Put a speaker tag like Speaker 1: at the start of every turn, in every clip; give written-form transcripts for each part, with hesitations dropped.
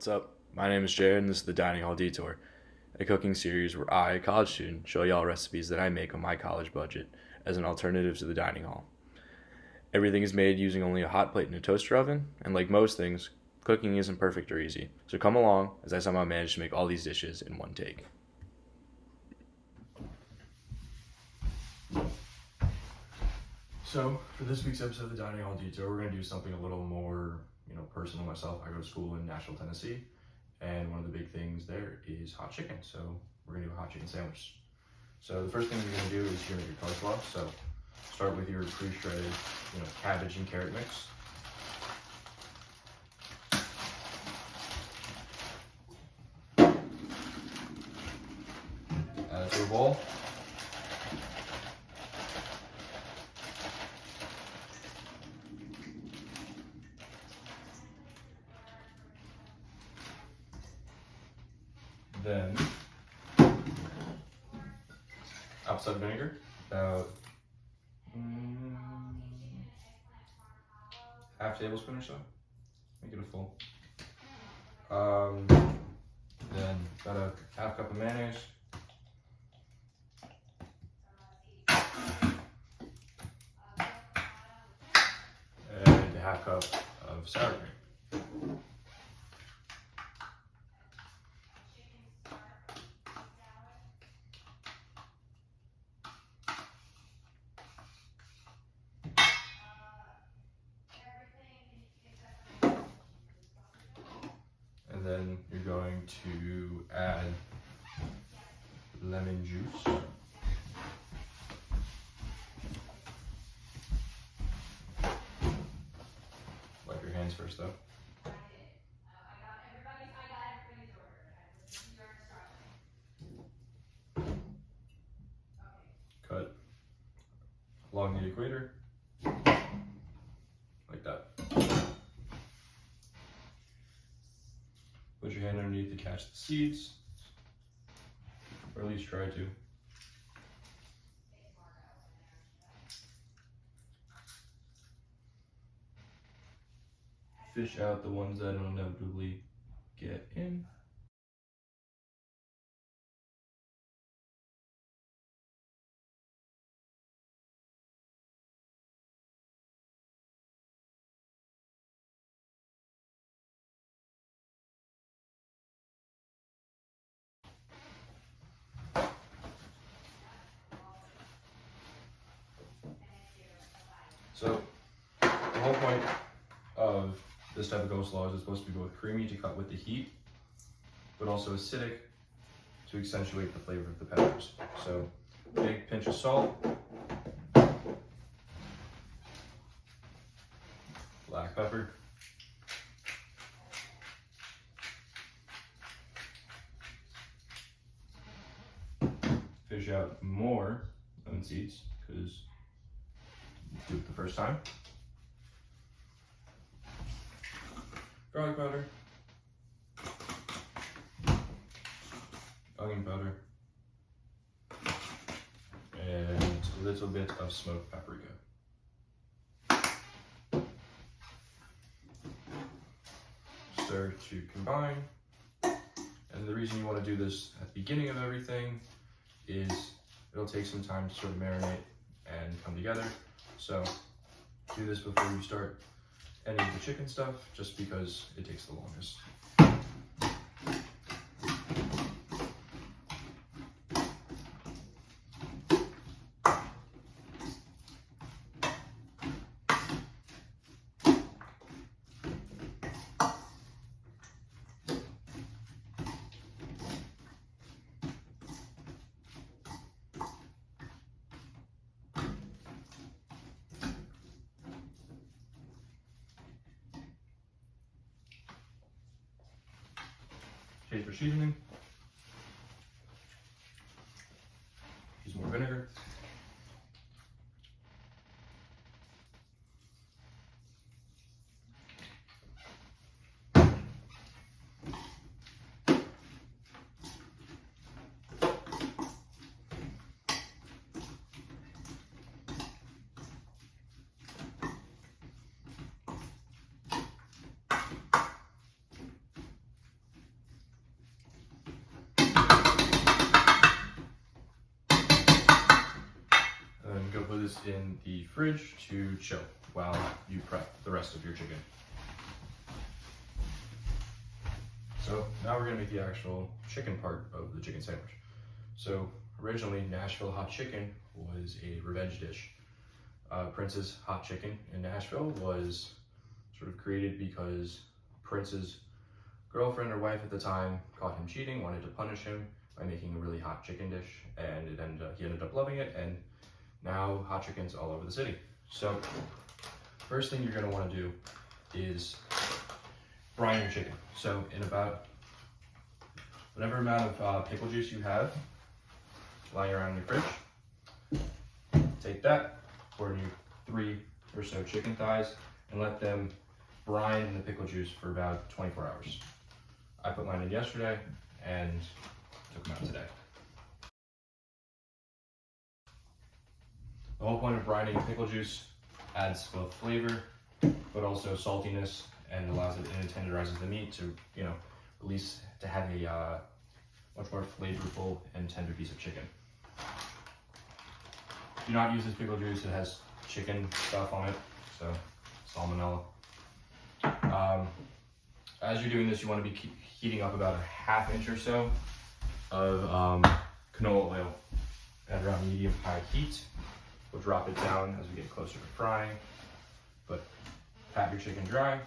Speaker 1: What's up? My name is Jared, and this is the Dining Hall Detour, a cooking series where I, a college student, show y'all recipes that I make on my college budget as an alternative to the dining hall. Everything is made using only a hot plate and a toaster oven, and like most things, cooking isn't perfect or easy. So come along as I somehow manage to make all these dishes in one take. So, for this week's episode of the Dining Hall Detour, we're going to do something a little more, personal myself. I go to school in Nashville, Tennessee, and one of the big things there is hot chicken. So, we're going to do a hot chicken sandwich. So, the first thing you're going to do is you're going to make your coleslaw. So, start with your pre-shredded, cabbage and carrot mix. Add it to a bowl. Then, apple cider vinegar, about half tablespoon or so. Make it a full. Then about a half cup of mayonnaise. And a half cup of sour cream. And then you're going to add lemon juice. Wipe your hands first though. Cut along the equator, like that. Put your hand underneath to catch the seeds, or at least try to. Fish out the ones that don't inevitably get in. So, the whole point of this type of coleslaw is it's supposed to be both creamy to cut with the heat, but also acidic to accentuate the flavor of the peppers. So, big pinch of salt, black pepper, fish out more lemon seeds because do it the first time. Garlic powder, onion powder, and a little bit of smoked paprika. Stir to combine. And the reason you want to do this at the beginning of everything is it'll take some time to sort of marinate and come together. So do this before you start any of the chicken stuff, just because it takes the longest. Taste for seasoning. Use more vinegar. those in the fridge to chill while you prep the rest of your chicken. So now we're gonna make the actual chicken part of the chicken sandwich. So originally, Nashville hot chicken was a revenge dish. Prince's hot chicken in Nashville was sort of created because Prince's girlfriend or wife at the time caught him cheating, wanted to punish him by making a really hot chicken dish, and he ended up loving it, and now hot chicken's all over the city. So first thing you're gonna wanna do is brine your chicken. So in about whatever amount of pickle juice you have lying around in your fridge, take that, pour in your 3 or so chicken thighs, and let them brine in the pickle juice for about 24 hours. I put mine in yesterday and took them out today. The whole point of brining pickle juice adds both flavor, but also saltiness, and allows it, and it tenderizes the meat to, to have a much more flavorful and tender piece of chicken. Do not use this pickle juice, it has chicken stuff on it, so salmonella. As you're doing this, you want to be heating up about a 1/2 inch or so of canola oil at around medium-high heat. We'll drop it down as we get closer to frying, but pat your chicken dry.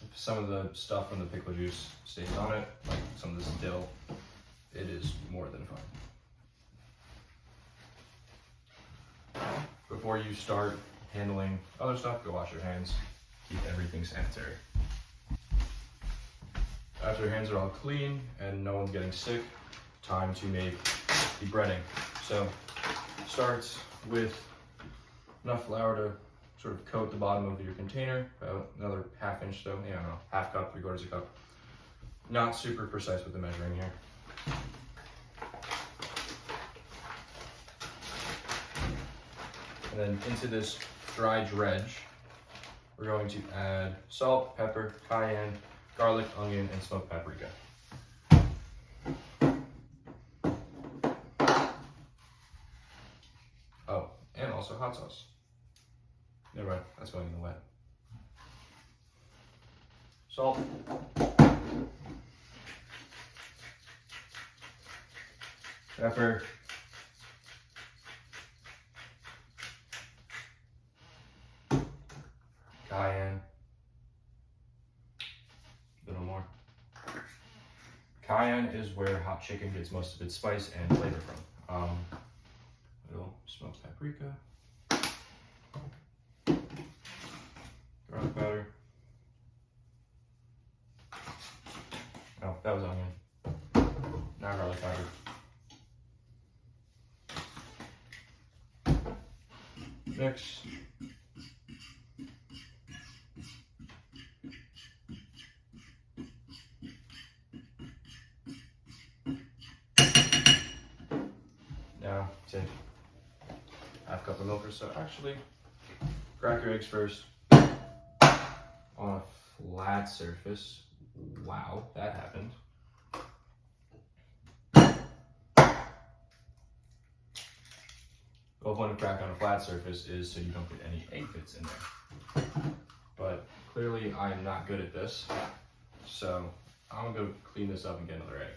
Speaker 1: If some of the stuff from the pickle juice stays on it, like some of this dill, it is more than fine. Before you start handling other stuff, go wash your hands. Keep everything sanitary. After your hands are all clean and no one's getting sick, time to make the breading. So start with enough flour to sort of coat the bottom of your container, about another 1/2 inch though, I don't know, 1/2 cup, 3/4 cup. Not super precise with the measuring here. And then into this dry dredge, we're going to add salt, pepper, cayenne, garlic, onion, and smoked paprika. Oh, and also hot sauce. Never mind, that's going in the wet. Salt. Pepper. Cayenne. A little more. Cayenne is where hot chicken gets most of its spice and flavor from. A little smoked paprika. Garlic powder. Oh, that was onion. Not garlic powder. Mix. Now take 1/2 cup of milk or so. Actually, crack your eggs first on a flat surface. Wow, that happened. The whole point of crack on a flat surface is so you don't get any egg bits in there. But clearly I'm not good at this, so I'm gonna go clean this up and get another egg.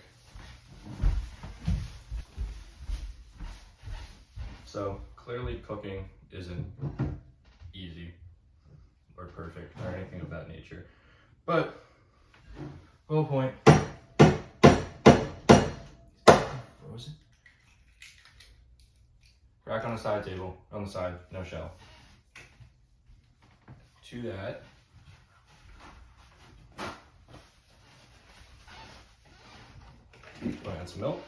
Speaker 1: So clearly cooking isn't easy or perfect or anything of that nature. But the whole point, frozen. Crack on a side table, on the side, no shell. To that, we'll add some milk.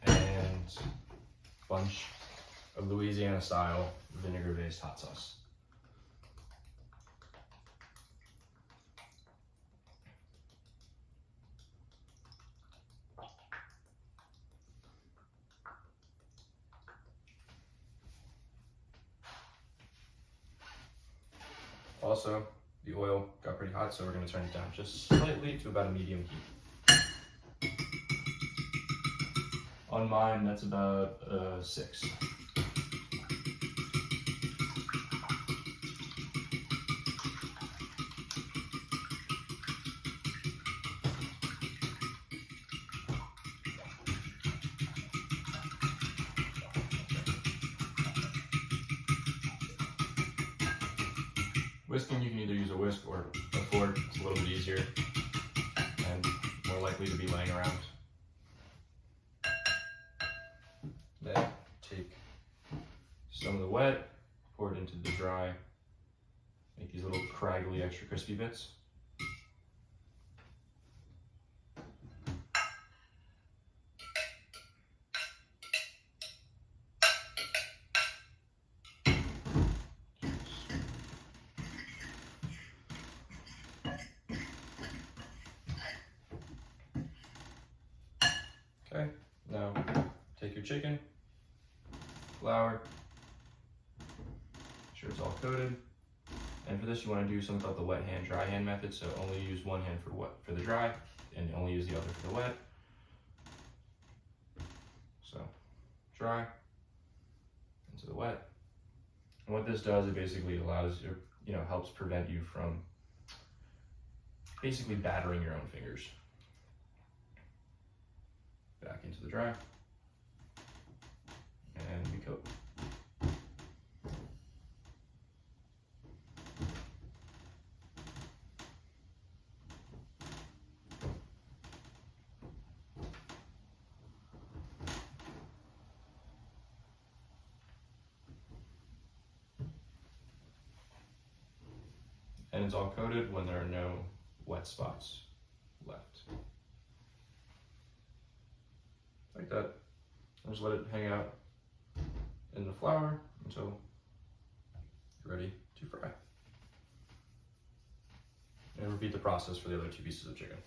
Speaker 1: And a bunch of Louisiana-style vinegar-based hot sauce. also, the oil got pretty hot, so we're going to turn it down just slightly to about a medium heat. On mine, that's about 6. Whisking, you can either use a whisk or a fork. It's a little bit easier and more likely to be laying around. Then take some of the wet, pour it into the dry, make these little craggly, extra crispy bits. Okay, now take your chicken, flour, make sure it's all coated. And for this, you want to do something called the wet hand, dry hand method. So only use one hand for the dry, and only use the other for the wet. So dry into the wet. And what this does, it basically allows you, helps prevent you from basically battering your own fingers. Back into the dry, and we coat. And it's all coated when there are no wet spots left. Like that. And just let it hang out in the flour until you're ready to fry. And repeat the process for the other 2 pieces of chicken.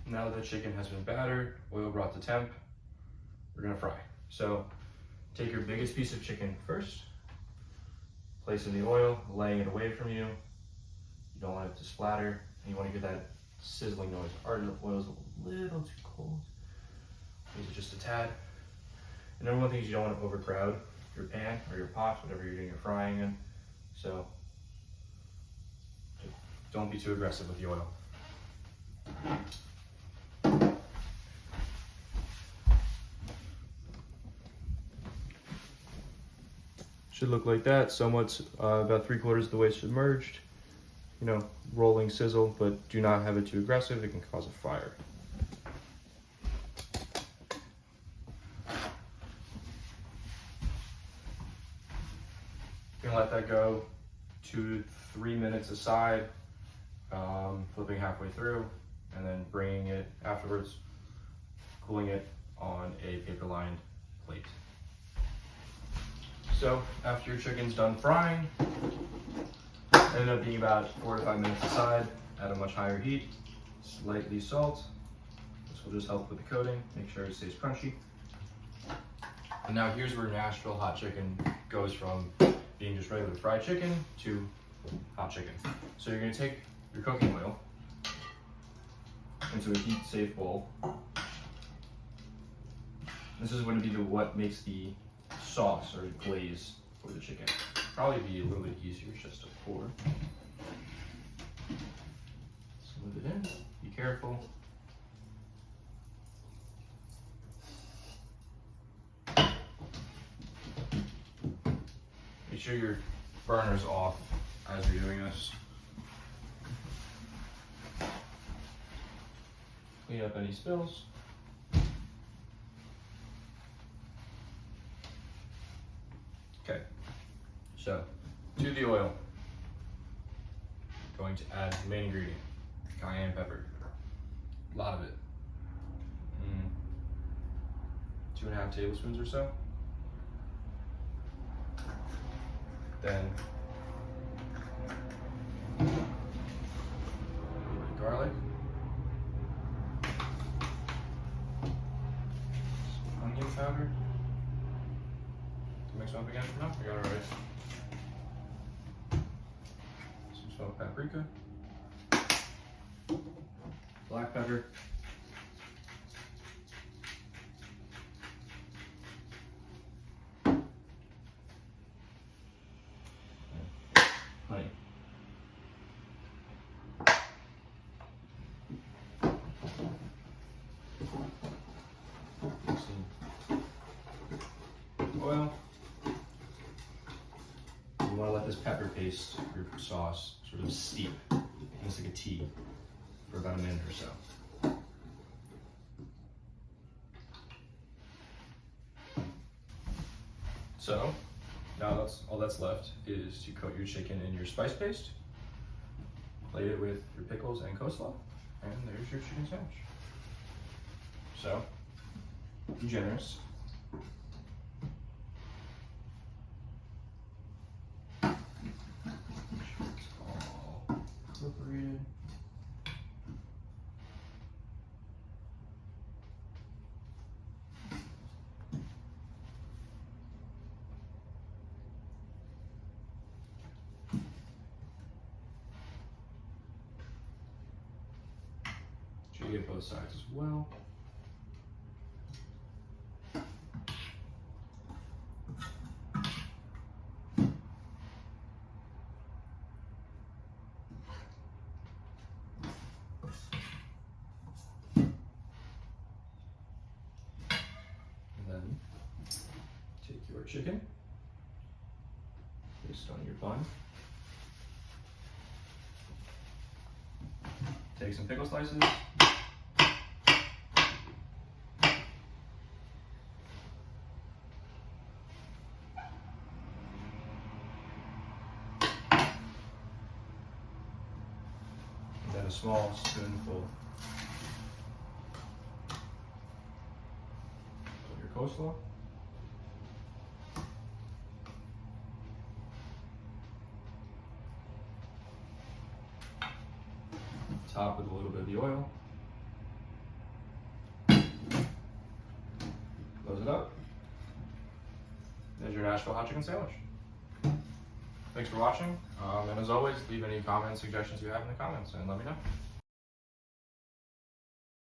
Speaker 1: Now that the chicken has been battered, oil brought to temp, we're gonna fry. So take your biggest piece of chicken first, place it in the oil, laying it away from you. You don't want it to splatter, and you want to get that sizzling noise. Our oil's a little too cold. Use it just a tad. And number one thing is you don't want to overcrowd your pan or your pot, whatever you're doing your frying in. So don't be too aggressive with the oil. Should look like that, somewhat about 3/4 of the way submerged. Rolling sizzle, but do not have it too aggressive, it can cause a fire. Gonna let that go 2 to 3 minutes aside, flipping halfway through, and then bringing it afterwards, cooling it on a paper-lined plate. So after your chicken's done frying, it ended up being about 4 to 5 minutes aside at a much higher heat. Slightly salt. This will just help with the coating, make sure it stays crunchy. And now here's where Nashville hot chicken goes from being just regular fried chicken to hot chicken. So you're gonna take your cooking oil into a heat-safe bowl. This is going to be what makes the sauce or glaze for the chicken. Probably be a little bit easier just to pour. Smooth it in. Be careful. Make sure your burner's off as you're doing this. Clean up any spills. Okay, so to the oil, going to add the main ingredient, cayenne pepper, a lot of it, 2.5 tablespoons or so. Then a little bit of garlic, some onion powder, mix them up again for now. We got it right. Some smoked paprika, black pepper, honey. Oil. You want to let this pepper paste or sauce sort of steep, almost like a tea, for about a minute or so. So now all that's left is to coat your chicken in your spice paste, plate it with your pickles and coleslaw, and there's your chicken sandwich. So, be generous. It's all incorporated. Should get both sides as well. Take your chicken, paste on your bun. Take some pickle slices. And then a small spoonful of your coleslaw. Top with a little bit of the oil. Close it up. There's your Nashville hot chicken sandwich. Thanks for watching, and as always, leave any comments, suggestions you have in the comments, and let me know.